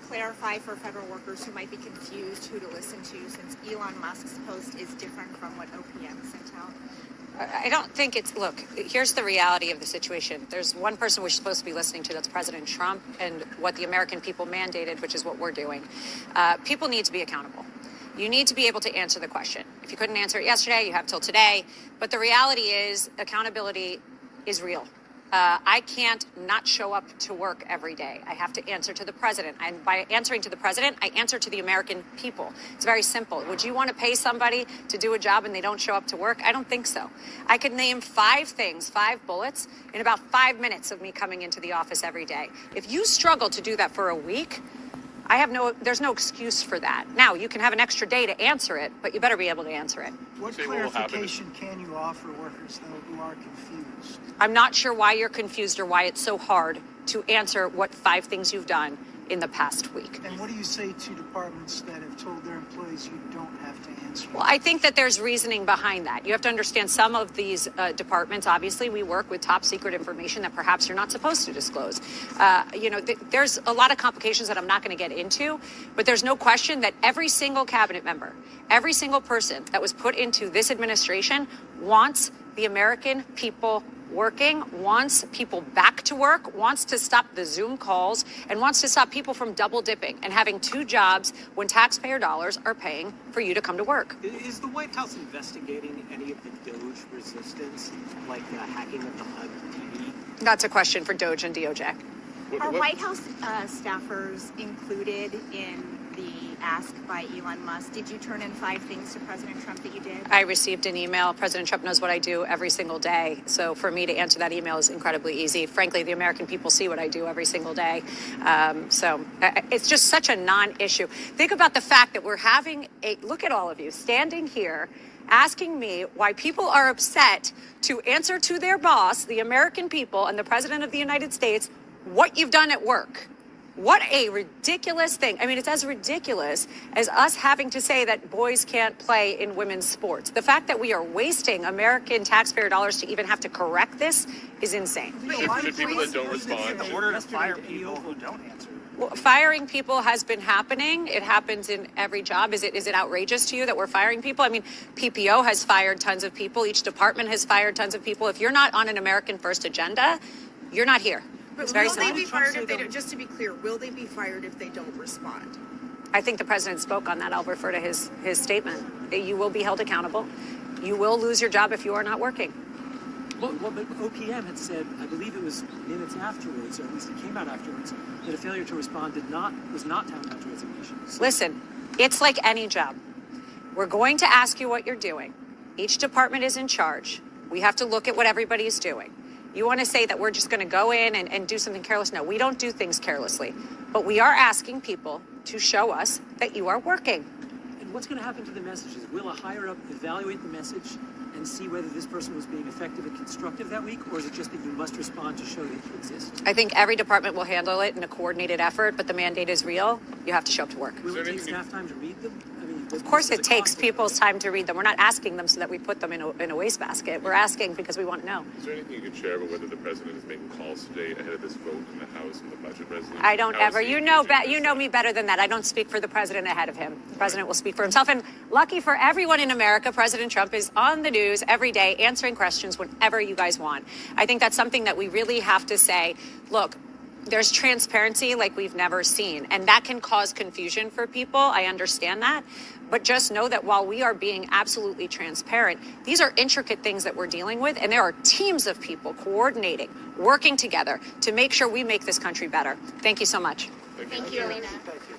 clarify for federal workers who might be confused who to listen to, since Elon Musk's post is different from what OPM sent out? I don't think it's, look, here's the reality of the situation. There's one person we're supposed to be listening to, that's President Trump, and what the American people mandated, which is what we're doing. People need to be accountable. You need to be able to answer the question. If you couldn't answer it yesterday, you have till today. But the reality is accountability is real. I can't not show up to work every day. I have to answer to the president. And by answering to the president, I answer to the American people. It's very simple. Would you want to pay somebody to do a job and they don't show up to work? I don't think so. I could name 5 things, 5 bullets, in about 5 minutes of me coming into the office every day. If you struggle to do that for a week, there's no excuse for that. Now, you can have an extra day to answer it, but you better be able to answer it. What clarification can you offer workers, though, who are confused? I'm not sure why you're confused or why it's so hard to answer what 5 things you've done in the past week. And what do you say to departments that have told their employees you don't have to answer? Well, I think that there's reasoning behind that. You have to understand some of these departments, obviously, we work with top secret information that perhaps you're not supposed to disclose. There's a lot of complications that I'm not going to get into, but there's no question that every single cabinet member, every single person that was put into this administration wants the American people working, wants people back to work, wants to stop the Zoom calls, and wants to stop people from double dipping and having 2 jobs when taxpayer dollars are paying for you to come to work. Is the White House investigating any of the Doge resistance, like hacking of the HUD TV? That's a question for Doge and DOJ. Are White House staffers included in the ask by Elon Musk? Did you turn in 5 things to President Trump that you did? I received an email. President Trump knows what I do every single day. So for me to answer that email is incredibly easy. Frankly, the American people see what I do every single day. So it's just such a non-issue. Think about the fact that we're having look at all of you standing here asking me why people are upset to answer to their boss, the American people, and the President of the United States, what you've done at work. What a ridiculous thing. I mean, it's as ridiculous as us having to say that boys can't play in women's sports. The fact that we are wasting American taxpayer dollars to even have to correct this is insane. But if people that don't respond, in order to fire people who don't answer. Well, firing people has been happening. It happens in every job. Is it outrageous to you that we're firing people? I mean, PPO has fired tons of people. Each department has fired tons of people. If you're not on an American First agenda, you're not here. But will they be fired if they don't, just to be clear, will they be fired if they don't respond? I think the president spoke on that. I'll refer to his statement. You will be held accountable. You will lose your job if you are not working. Well, but OPM had said, I believe it was minutes afterwards, or at least it came out afterwards, that a failure to respond was not tantamount to resignation. So listen, it's like any job. We're going to ask you what you're doing. Each department is in charge. We have to look at what everybody's doing. You want to say that we're just going to go in and do something careless? No, we don't do things carelessly. But we are asking people to show us that you are working. And what's going to happen to the messages? Will a higher up evaluate the message and see whether this person was being effective and constructive that week? Or is it just that you must respond to show that you exist? I think every department will handle it in a coordinated effort, but the mandate is real. You have to show up to work. Will it take staff time to read them? Of course it takes people's time to read them. We're not asking them so that we put them in a wastebasket. We're asking because we want to know. Is there anything you can share about whether the president is making calls today ahead of this vote in the House and the budget resolution? I don't ever. You know me better than that. I don't speak for the president ahead of him. The president will speak for himself. And lucky for everyone in America, President Trump is on the news every day answering questions whenever you guys want. I think that's something that we really have to say, look, there's transparency like we've never seen, and that can cause confusion for people. I understand that. But just know that while we are being absolutely transparent, these are intricate things that we're dealing with, and there are teams of people coordinating, working together to make sure we make this country better. Thank you so much. Thank you, Alina. Thank you.